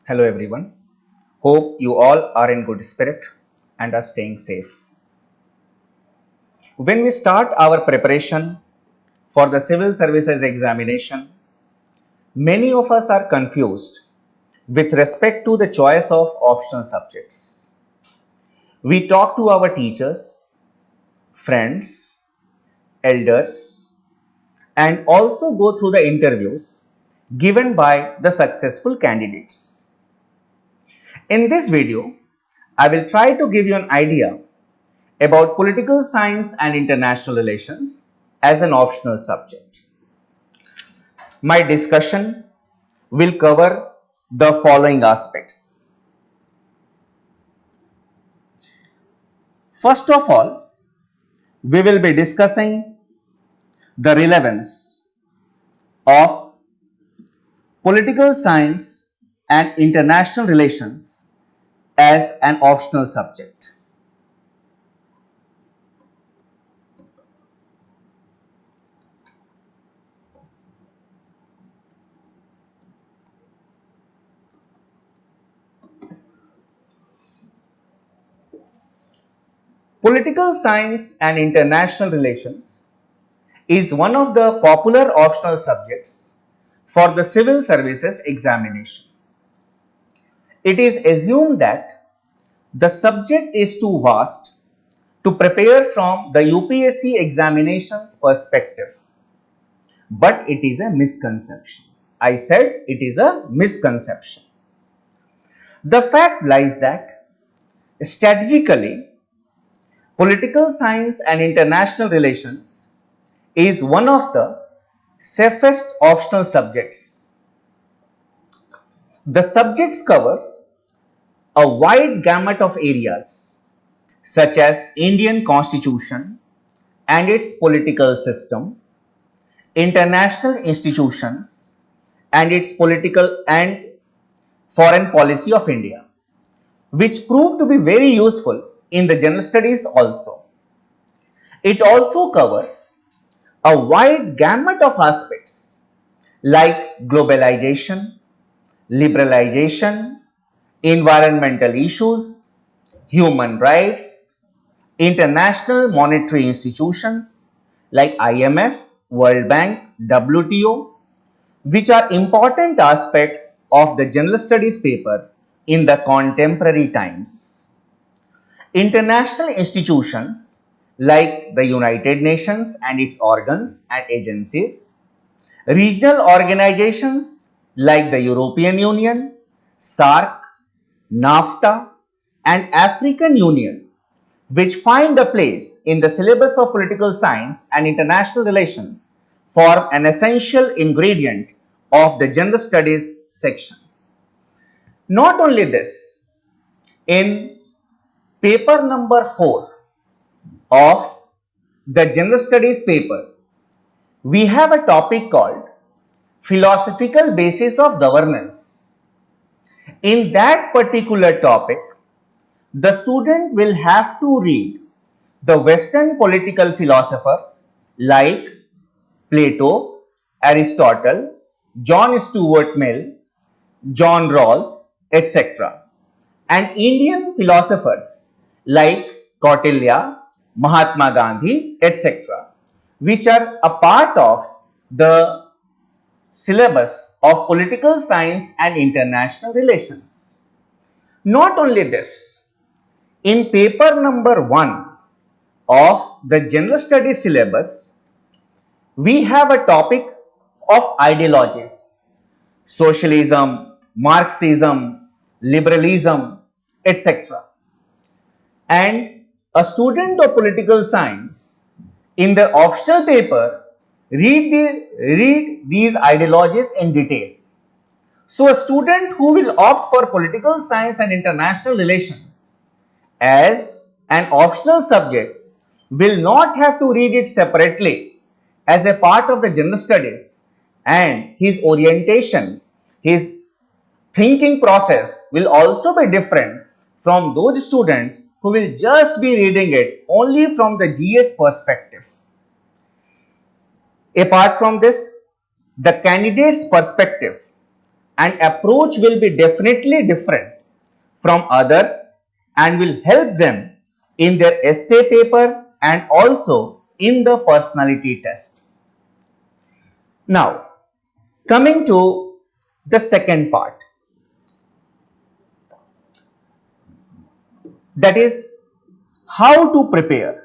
Hello everyone. Hope you all are in good spirit and are staying safe. When we start our preparation for the civil services examination, many of us are confused with respect to the choice of optional subjects. We talk to our teachers, friends, elders, and also go through the interviews given by the successful candidates. In this video, I will try to give you an idea about political science and international relations as an optional subject. My discussion will cover the following aspects. First of all, we will be discussing the relevance of political science and international relations as an optional subject. Political science and international relations is one of the popular optional subjects for the civil services examination. It is assumed that the subject is too vast to prepare from the UPSC examination's perspective, but it is a misconception. I said it is a misconception. The fact lies that strategically, political science and international relations is one of the safest optional subjects. The subject covers a wide gamut of areas such as Indian Constitution and its political system, international institutions and its political and foreign policy of India, which proved to be very useful in the general studies also. It also covers a wide gamut of aspects like globalization, liberalization, environmental issues, human rights, international monetary institutions like IMF, World Bank, WTO, which are important aspects of the general studies paper in the contemporary times. International institutions like the United Nations and its organs and agencies, regional organizations like the European Union, SAARC, NAFTA, and African Union, which find a place in the syllabus of political science and international relations, form an essential ingredient of the general studies sections. Not only this, in paper number 4 of the general studies paper, we have a topic called philosophical basis of governance. In that particular topic, the student will have to read the Western political philosophers like Plato, Aristotle, John Stuart Mill, John Rawls, etc., and Indian philosophers like Kautilya, Mahatma Gandhi, etc., which are a part of the syllabus of political science and international relations. Not only this, in paper number 1 of the general studies syllabus, we have a topic of ideologies, socialism, Marxism, liberalism, etc. And a student of political science in the optional paper read these ideologies in detail. So a student who will opt for political science and international relations as an optional subject will not have to read it separately as a part of the general studies, and his orientation, his thinking process will also be different from those students who will just be reading it only from the GS perspective. Apart from this, the candidate's perspective and approach will be definitely different from others and will help them in their essay paper and also in the personality test. Now, coming to the second part, that is how to prepare.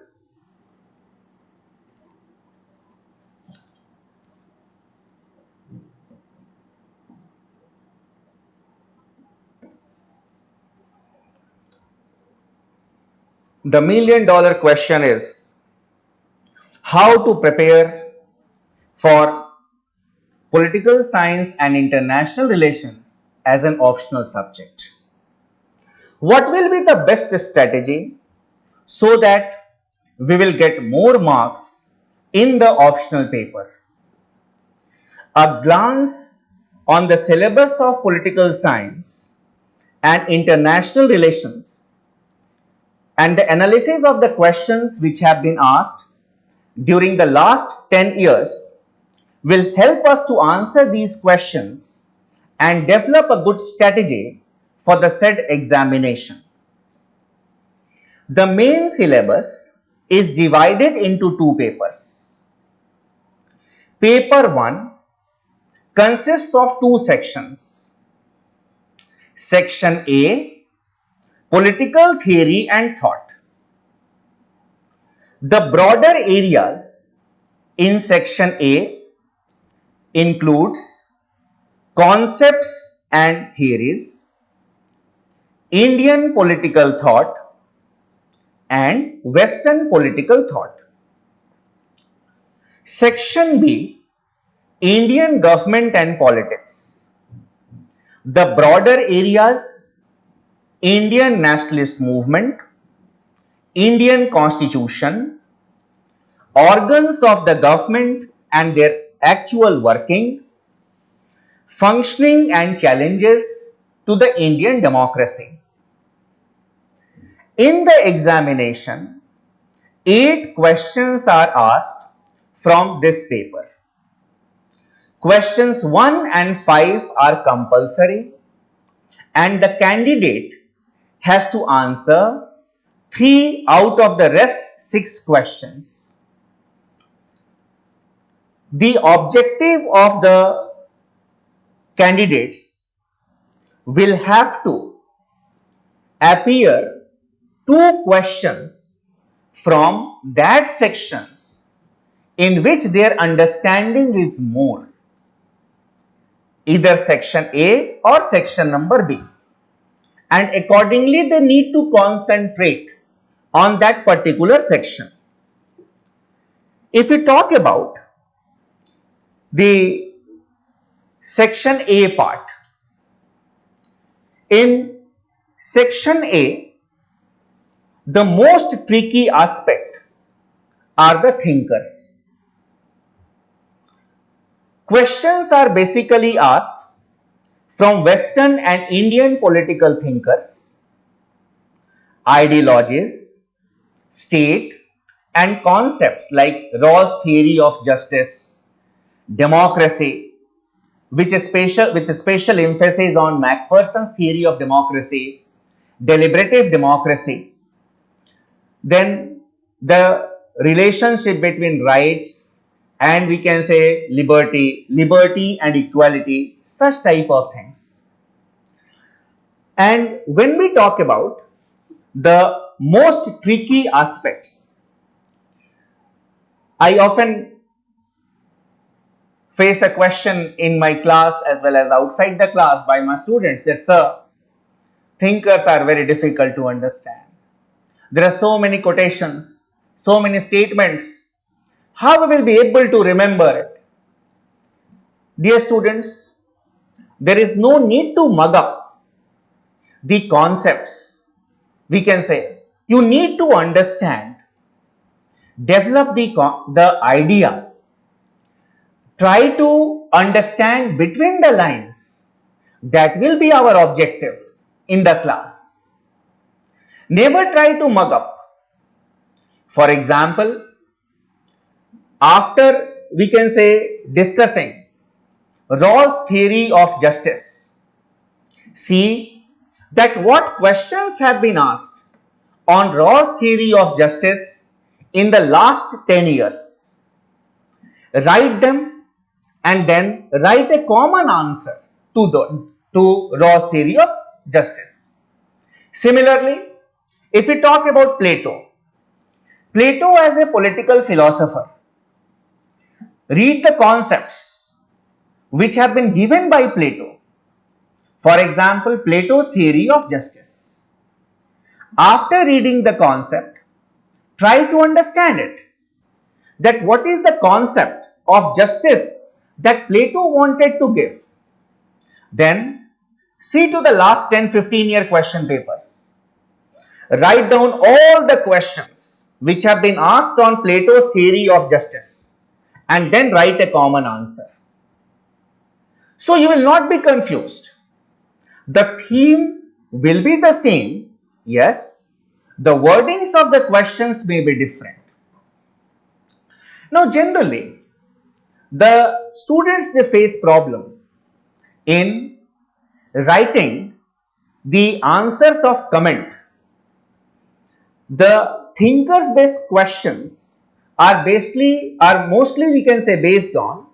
The million-dollar question is how to prepare for political science and international relations as an optional subject. What will be the best strategy so that we will get more marks in the optional paper? A glance on the syllabus of political science and international relations and the analysis of the questions which have been asked during the last 10 years will help us to answer these questions and develop a good strategy for the said examination. The main syllabus is divided into two papers. Paper 1 consists of two sections. Section A, Political Theory and Thought. The broader areas in Section A includes concepts and theories, Indian political thought, and Western political thought. Section B, Indian government and politics. The broader areas, Indian nationalist movement, Indian constitution, organs of the government and their actual working, functioning and challenges to the Indian democracy. In the examination, 8 questions are asked from this paper. Questions 1 and 5 are compulsory and the candidate has to answer 3 out of the rest 6 questions. The objective of the candidates will have to appear 2 questions from that sections in which their understanding is more, either section A or section number B, and accordingly they need to concentrate on that particular section. If we talk about the section A part, in section A, the most tricky aspect are the thinkers. Questions are basically asked from Western and Indian political thinkers, ideologies, state, and concepts like Rawls' theory of justice, democracy, which is with a special emphasis on Macpherson's theory of democracy, deliberative democracy, then the relationship between rights and we can say liberty and equality, such type of things. And when we talk about the most tricky aspects, I often face a question in my class as well as outside the class by my students that, sir, thinkers are very difficult to understand. There are so many quotations, so many statements. How we will be able to remember it? Dear students, there is no need to mug up the concepts. We can say you need to understand, develop the idea, try to understand between the lines. That will be our objective in the class. Never try to mug up. For example, after we can say discussing Rawls' theory of justice, See that what questions have been asked on Rawls' theory of justice in the last 10 years. Write them and then write a common answer to Rawls' theory of justice. Similarly, if we talk about Plato as a political philosopher, read the concepts which have been given by Plato. For example, Plato's theory of justice. After reading the concept, try to understand it. That what is the concept of justice that Plato wanted to give. Then see to the last 10-15 year question papers. Write down all the questions which have been asked on Plato's theory of justice and then write a common answer. So you will not be confused. The theme will be the same, yes, the wordings of the questions may be different. Now generally, the students, they face problem in writing the answers of comment. The thinkers based questions are mostly we can say based on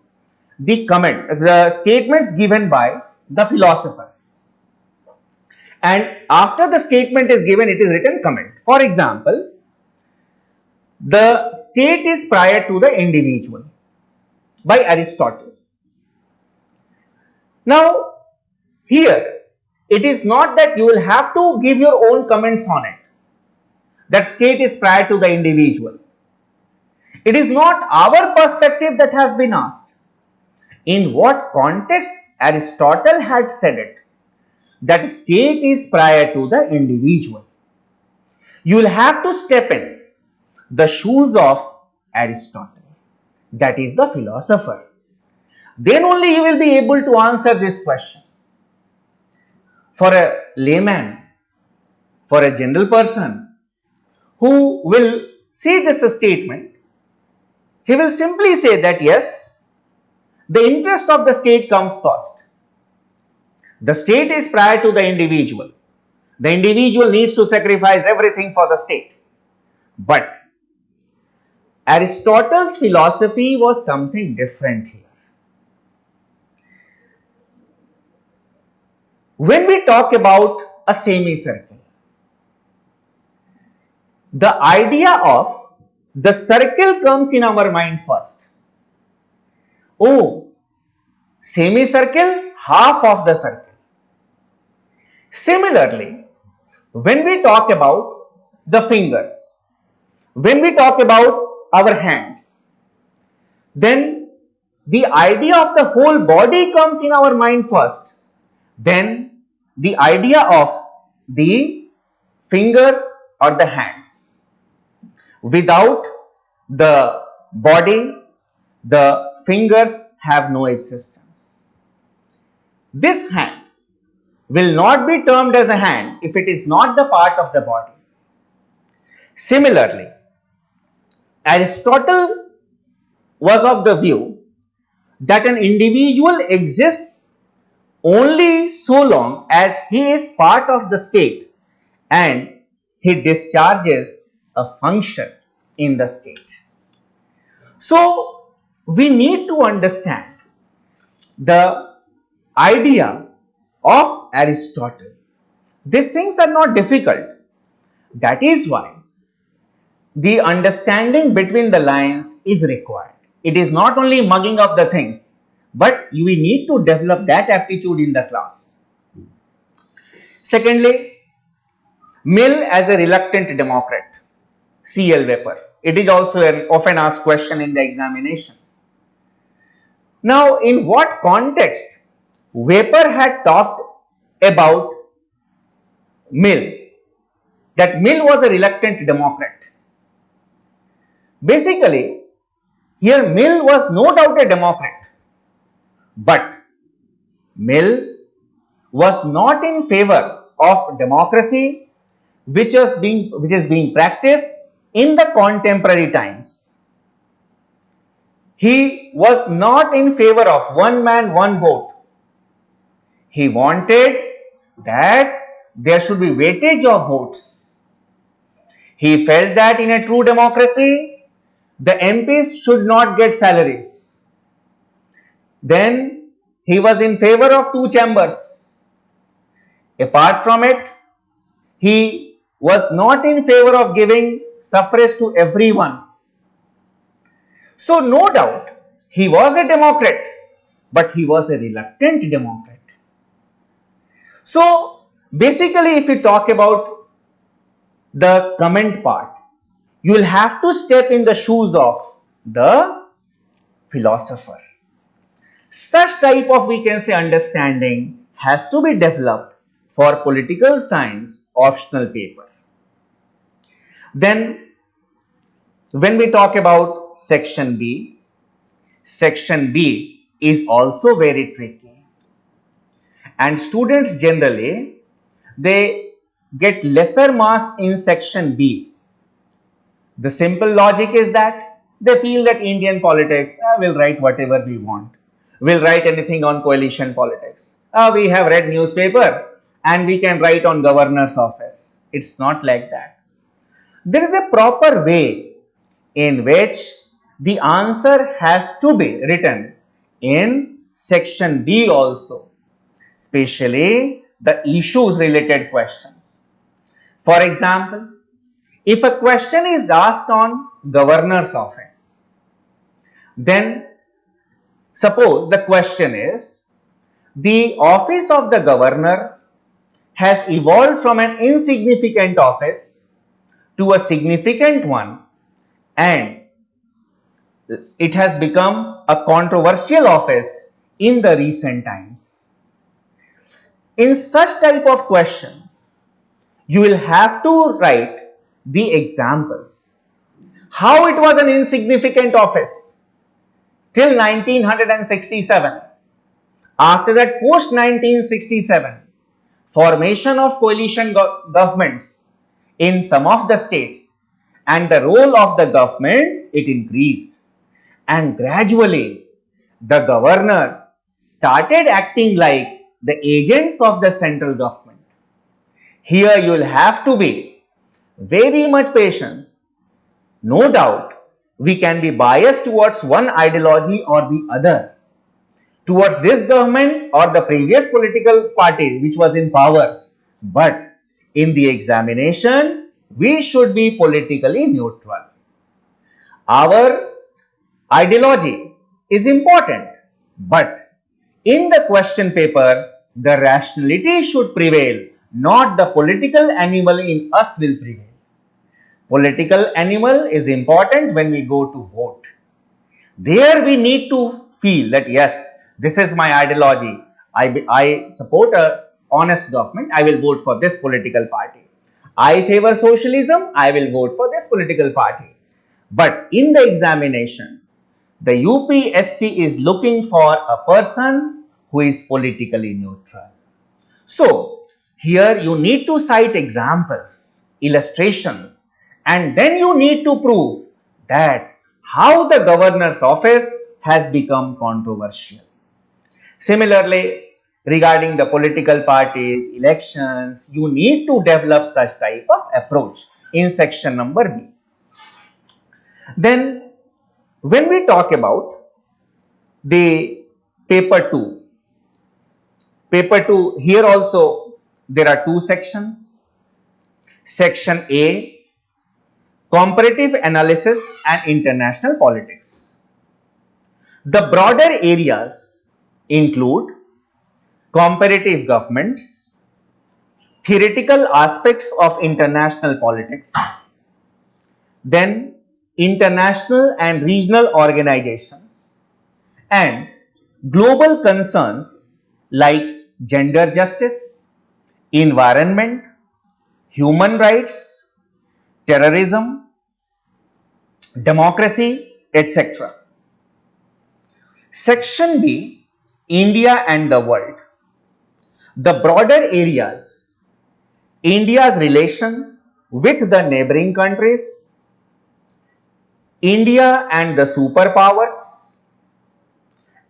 the comment, the statements given by the philosophers. And after the statement is given, it is written comment. For example, the state is prior to the individual by Aristotle. Now, here it is not that you will have to give your own comments on it, that state is prior to the individual. It is not our perspective that has been asked. In what context Aristotle had said it, that state is prior to the individual. You will have to step in the shoes of Aristotle, that is the philosopher. Then only you will be able to answer this question. For a layman, for a general person who will see this statement, he will simply say that yes, the interest of the state comes first. The state is prior to the individual. The individual needs to sacrifice everything for the state. But Aristotle's philosophy was something different here. When we talk about a semicircle, the idea of the circle comes in our mind first. Oh, semicircle, half of the circle. Similarly, when we talk about the fingers, when we talk about our hands, then the idea of the whole body comes in our mind first. Then the idea of the fingers or the hands. Without the body, the fingers have no existence. This hand will not be termed as a hand if it is not the part of the body. Similarly, Aristotle was of the view that an individual exists only so long as he is part of the state and he discharges a function in the state. So, we need to understand the idea of Aristotle. These things are not difficult. That is why the understanding between the lines is required. It is not only mugging up the things, but we need to develop that aptitude in the class. Secondly, Mill as a reluctant Democrat, C.L. Weber. It is also an often asked question in the examination. Now, in what context Weber had talked about Mill, that Mill was a reluctant Democrat? Basically, here Mill was no doubt a Democrat, but Mill was not in favor of democracy which is being practiced in the contemporary times. He was not in favor of one man, one vote. He wanted that there should be weightage of votes. He felt that in a true democracy, the MPs should not get salaries. Then he was in favor of two chambers. Apart from it, he was not in favor of giving suffrage to everyone. So no doubt, he was a Democrat, but he was a reluctant Democrat. So basically, if we talk about the comment part, you will have to step in the shoes of the philosopher. Such type of, we can say, understanding has to be developed for political science optional paper. Then when we talk about section B is also very tricky, and students generally they get lesser marks in section B. The simple logic is that they feel that Indian politics, we'll write whatever we want. We'll write anything on coalition politics. We have read newspaper and we can write on governor's office. It's not like that. There is a proper way in which the answer has to be written in section B also, especially the issues related questions. For example, if a question is asked on governor's office, then suppose the question is, the office of the governor has evolved from an insignificant office to a significant one, and it has become a controversial office in the recent times. In such type of questions, you will have to write the examples. How it was an insignificant office till 1967. After that, post 1967, formation of coalition governments in some of the states, and the role of the government, it increased, and gradually the governors started acting like the agents of the central government. Here you will have to be very much patient. No doubt we can be biased towards one ideology or the other, towards this government or the previous political party which was in power, but in the examination we should be politically neutral. Our ideology is important, but in the question paper the rationality should prevail, not the political animal in us will prevail. Political animal is important when we go to vote. There we need to feel that yes, this is my ideology. I support a honest government. I will vote for this political party. I favor socialism. I will vote for this political party. But in the examination, the UPSC is looking for a person who is politically neutral. So here you need to cite examples, illustrations, and then you need to prove that how the governor's office has become controversial. Similarly, regarding the political parties, elections, you need to develop such type of approach in section number B. Then when we talk about the paper 2, here also there are two sections. Section A, comparative analysis and international politics. The broader areas include comparative governments, theoretical aspects of international politics, then international and regional organizations, and global concerns like gender justice, environment, human rights, terrorism, democracy, etc. Section B, India and the world. The broader areas, India's relations with the neighboring countries, India and the superpowers,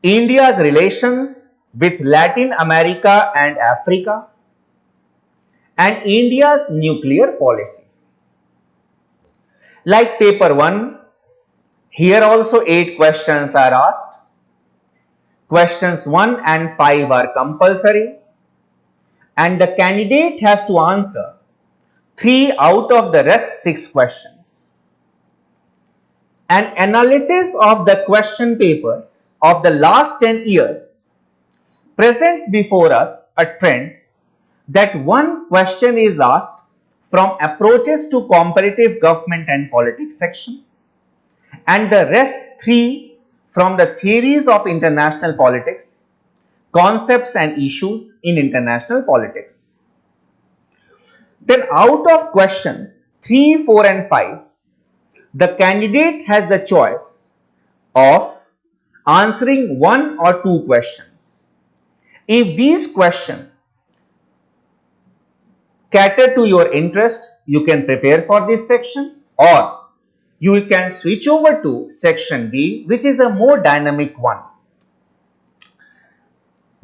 India's relations with Latin America and Africa, and India's nuclear policy. Like paper 1, here also 8 questions are asked. Questions 1 and 5 are compulsory, and the candidate has to answer 3 out of the rest 6 questions. An analysis of the question papers of the last 10 years presents before us a trend that one question is asked from approaches to comparative government and politics section, and the rest 3 from the theories of international politics, concepts and issues in international politics. Then out of questions 3, 4 and 5, the candidate has the choice of answering 1 or 2 questions. If these questions cater to your interest, you can prepare for this section, or you can switch over to section B, which is a more dynamic one.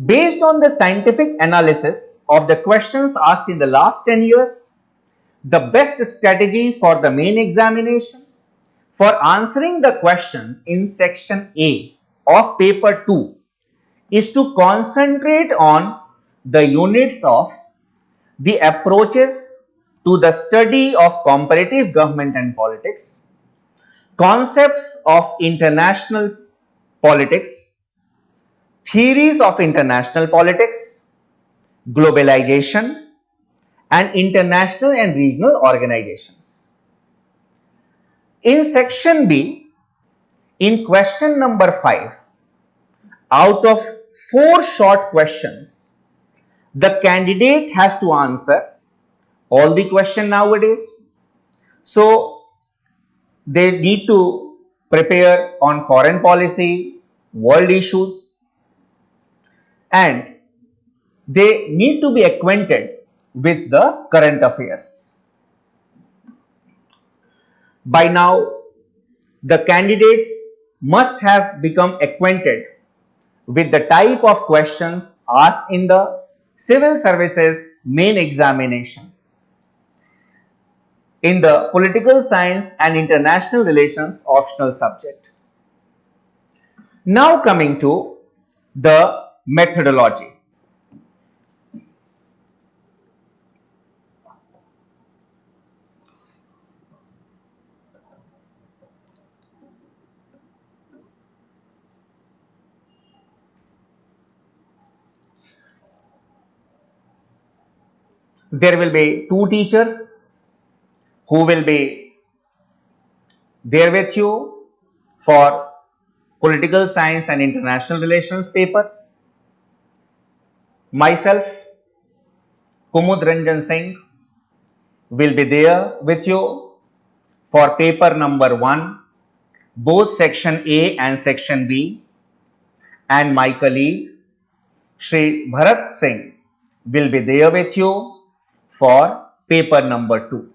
Based on the scientific analysis of the questions asked in the last 10 years, the best strategy for the main examination for answering the questions in section A of paper 2 is to concentrate on the units of the approaches to the study of comparative government and politics, concepts of international politics, theories of international politics, globalization, and international and regional organizations. In section B, in question number 5, out of 4 short questions, the candidate has to answer all the questions nowadays. So they need to prepare on foreign policy, world issues, and they need to be acquainted with the current affairs. By now, the candidates must have become acquainted with the type of questions asked in the civil services main examination, in the political science and international relations optional subject. Now coming to the methodology. There will be 2 teachers who will be there with you for political science and international relations paper. Myself, Kumud Ranjan Singh, will be there with you for paper number 1, both section A and section B, and my colleague Shri Bharat Singh will be there with you for paper number 2.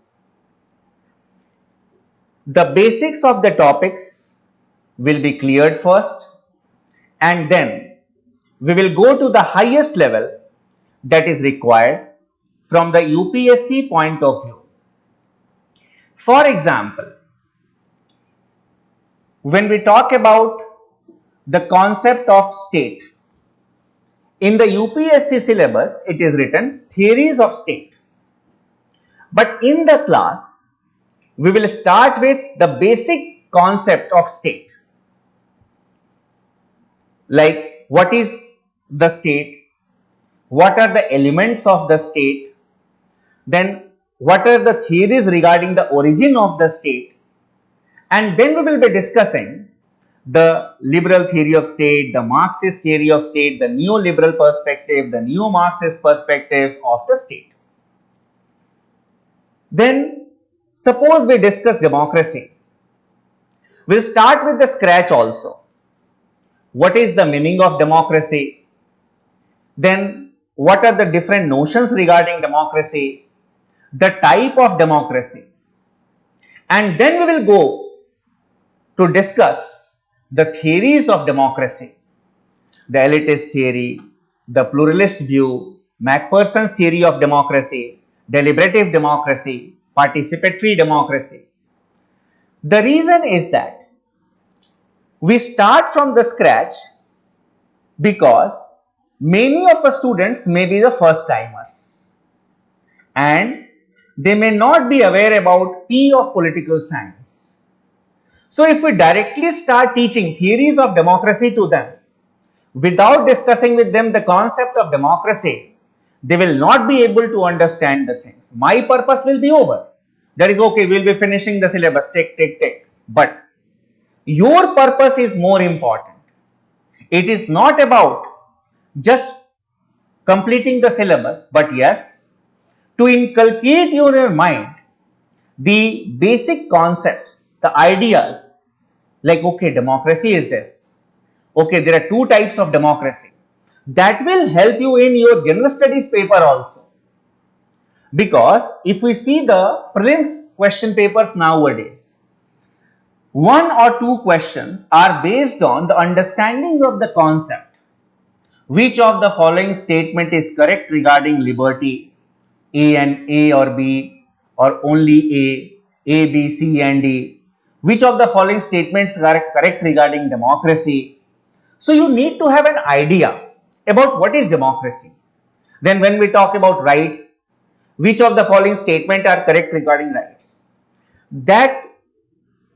The basics of the topics will be cleared first, and then we will go to the highest level that is required from the UPSC point of view. For example, when we talk about the concept of state, in the UPSC syllabus it is written theories of state, but in the class we will start with the basic concept of state, like what is the state, what are the elements of the state, then what are the theories regarding the origin of the state, and then we will be discussing the liberal theory of state, the Marxist theory of state, the neoliberal perspective, the neo-Marxist perspective of the state. Then suppose we discuss democracy. We'll start with the scratch also. What is the meaning of democracy? Then what are the different notions regarding democracy? The type of democracy. And then we will go to discuss the theories of democracy. The elitist theory, the pluralist view, MacPherson's theory of democracy, deliberative democracy, participatory democracy. The reason is that we start from the scratch because many of us students may be the first timers and they may not be aware about P of political science. So if we directly start teaching theories of democracy to them without discussing with them the concept of democracy, they will not be able to understand the things. My purpose will be over. That is okay, we will be finishing the syllabus, tick. But your purpose is more important. It is not about just completing the syllabus, but yes, to inculcate in your mind the basic concepts, the ideas, like okay, democracy is this. Okay, there are two types of democracy. That will help you in your general studies paper also. Because if we see the prelims question papers nowadays, one or two questions are based on the understanding of the concept. Which of the following statement is correct regarding liberty? A and A or B, or only A, B, C and D. Which of the following statements are correct regarding democracy? So you need to have an idea about what is democracy. Then when we talk about rights, which of the following statements are correct regarding rights? That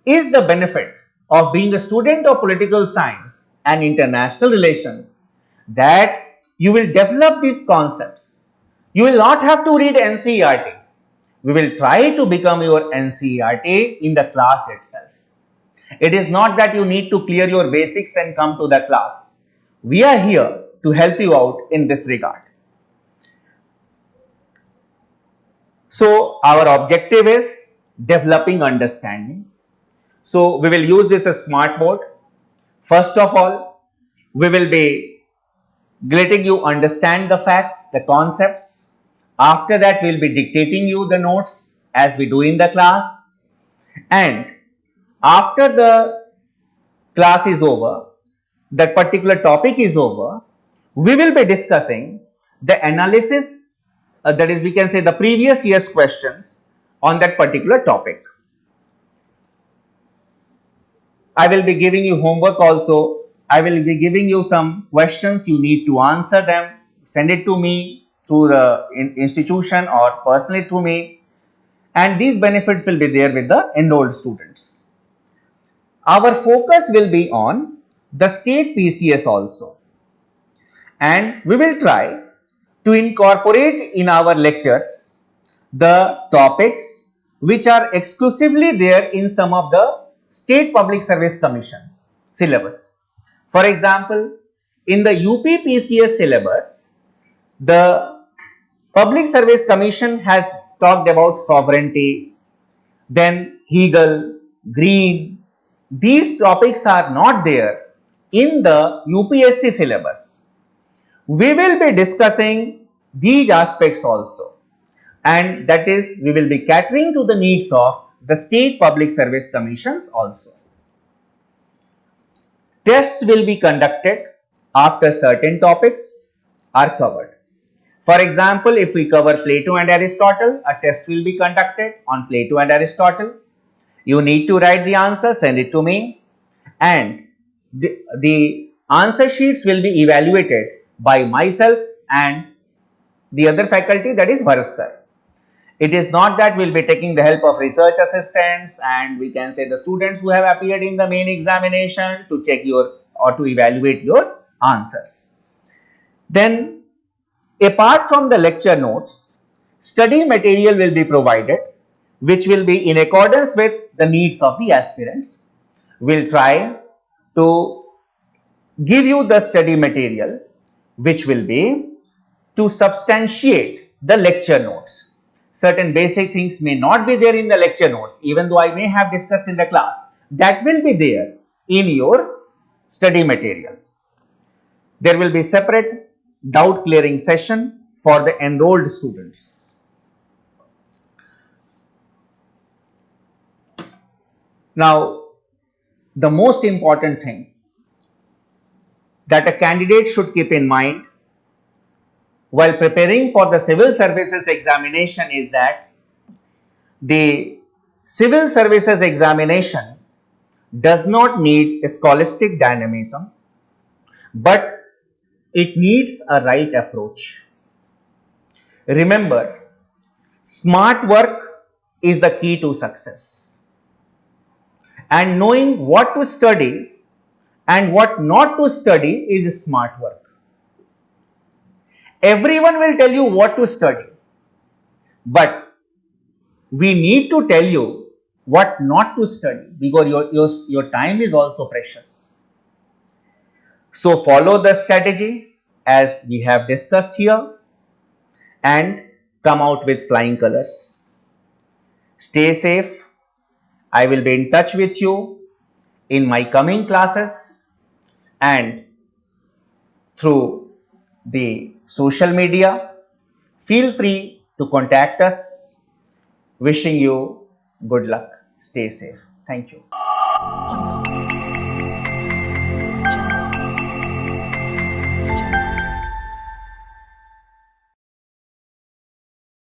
is the benefit of being a student of political science and international relations, that you will develop these concepts. You will not have to read NCERT. We will try to become your NCERT in the class itself. It is not that you need to clear your basics and come to the class. We are here to help you out in this regard. So our objective is developing understanding. So we will use this as smart board. First of all, we will be letting you understand the facts, the concepts. After that, we will be dictating you the notes as we do in the class. And after the class is over, that particular topic is over, we will be discussing the analysis, that is, we can say the previous year's questions on that particular topic. I will be giving you homework also. I will be giving you some questions. You need to answer them. Send it to me through the institution or personally to me. And these benefits will be there with the enrolled students. Our focus will be on the state PCS also. And we will try to incorporate in our lectures the topics which are exclusively there in some of the State Public Service Commission's syllabus. For example, in the UPPCS syllabus, the Public Service Commission has talked about sovereignty, then Hegel, Green. These topics are not there in the UPSC syllabus. We will be discussing these aspects also, and that is, we will be catering to the needs of the State Public Service Commissions also. Tests will be conducted after certain topics are covered. For example, if we cover Plato and Aristotle, a test will be conducted on Plato and Aristotle. You need to write the answer, send it to me, and the answer sheets will be evaluated by myself and the other faculty, that is Bharat sir. It is not that we will be taking the help of research assistants and we can say the students who have appeared in the main examination to check your or to evaluate your answers. Then, apart from the lecture notes, study material will be provided which will be in accordance with the needs of the aspirants. We will try to give you the study material which will be to substantiate the lecture notes. Certain basic things may not be there in the lecture notes, even though I may have discussed in the class. That will be there in your study material. There will be separate doubt clearing session for the enrolled students. Now, the most important thing that a candidate should keep in mind while preparing for the civil services examination is that the civil services examination does not need a scholastic dynamism, but it needs a right approach. Remember, smart work is the key to success, and knowing what to study and what not to study is smart work. Everyone will tell you what to study, but we need to tell you what not to study because your time is also precious. So follow the strategy as we have discussed here and come out with flying colors. Stay safe. I will be in touch with you in my coming classes and through the social media. Feel free to contact us. Wishing you good luck. Stay safe. Thank you.